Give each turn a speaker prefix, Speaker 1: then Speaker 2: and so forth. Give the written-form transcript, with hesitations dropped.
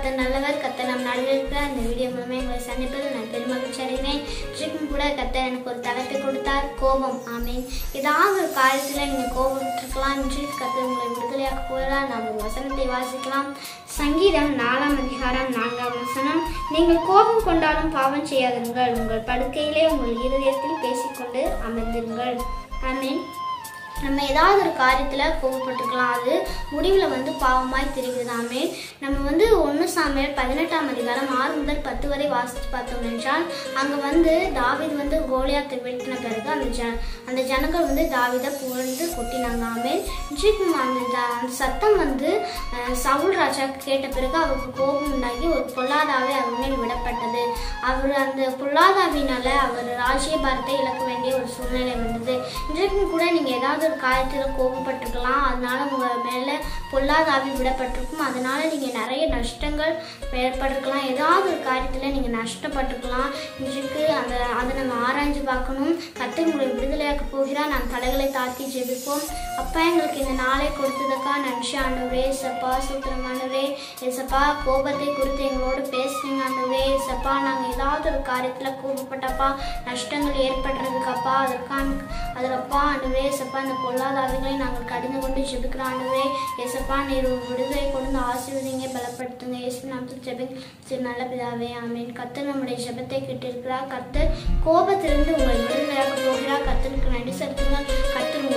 Speaker 1: கர்த்தர் நல்லவர். கர்த்தர் நம் நடுவில் இருக்கிற இந்த வீடியோ மூலமே எங்களை சந்திப்பது நான் பெருமகிழ்ச்சி அடைகிறேன். இன்றைக்கும் கூட கர்த்தர் எனக்கு ஒரு தலைப்பை கொடுத்தார், கோபம். ஆமீன். ஏதாவது ஒரு காரியத்தில் நீங்கள் கோபப்பட்டிருக்கலாம். இன்றைக்கு கர்த்தர் உங்களை விடுதலையாக்க போகிறார். நாம் ஒரு வசனத்தை வாசிக்கலாம். சங்கீதம் 4ஆம் அதிகாரம் 4ஆம் வசனம். நீங்கள் கோபம் கொண்டாலும் பாவம் செய்யாதீர்கள், உங்கள் படுக்கையிலே உங்கள் இருதயத்தில் பேசிக்கொண்டு அமர்ந்திருங்கள். ஆமீன். நம்ம ஏதாவது ஒரு காரியத்தில் கோபப்பட்டிருக்கலாம், அது முடிவில் பாவமாய் தெரிவிதாமே. நம்ம 1 சாமுவேல் 18ஆம் அதிகாரம் 6 முதல் 10 வரை வாசித்து பார்த்தோம் என்றால், அங்கே தாவீது கோலியாத்தை வீழ்த்தின பிறகு அந்த ஜனங்கள் தாவீதை புகழ்ந்து கொட்டினாங்க. ஆமேன். அந்த சத்தம் சவுல் ராஜா கேட்ட பிறகு அவருக்கு கோபம் உண்டாகி ஒரு பொல்லாதாவே அவர் மேல் விடப்பட்டது. அவர் அந்த பொல்லாதாவினால அவர் ராஜ்யபாரத்தை இழக்க வேண்டிய ஒரு சூழ்நிலை வந்தது. இன்றைக்கும் கூட நீங்கள் ஏதாவது ஒரு காரியத்தில் கோபப்பட்டிருக்கலாம், அதனால உங்கள் மேலே பொல்லாதாவி விடப்பட்டிருக்கும். அதனால நீங்கள் நிறைய நஷ்டங்கள் ஏற்பட்டிருக்கலாம். ஏதாவது ஒரு காரியத்தில் நீங்கள் நஷ்டப்பட்டிருக்கலாம். இன்றைக்கு அதை நம்ம ஆராய்ஞ்சு பார்க்கணும். கர்த்தர் உங்களை விடுதலையாக்க போகிறார். நாம் தலைகளை தாழ்த்தி ஜெபிப்போம். அப்பா, எங்களுக்கு இந்த நாளை கொடுத்ததுக்கா நன்றி ஆண்டவரே. ஏசப்பா, சூத்திரம் ஆண்டவரே. ஏசப்பா, கோபத்தை குறித்து எங்களோடு பேசுறீங்க ஆண்டவரே. ஏசப்பா, நாங்கள் ஏதாவது ஒரு காரியத்தில் கோபப்பட்டப்பா நஷ்டங்கள் ஏற்படுறதுக்கப்பா அதற்கப்பா ஆண்டவரே. ஏசப்பா, அந்த பொல்லாதாவிகளை நாங்கள் கடந்து கொண்டு ஜெபிக்கிற ஆண்டவரே. ஏசப்பா, நீர் விடுதலை கொண்டு ஆசீர்வதிங்க, பலப்படுத்துங்க. இயேசு நாமத்தில் ஜெபிக்க நல்ல பிதாவே. ஆமீன். கர்த்தர் நம்முடைய ஜெபத்தை கேட்டிருக்கிறார். கர்த்தர் கோபத்திலிருந்து உங்களை விடுதலையாக்க போகிறார். கர்த்தருக்கு நன்றி செலுத்துங்கள். கர்த்தர்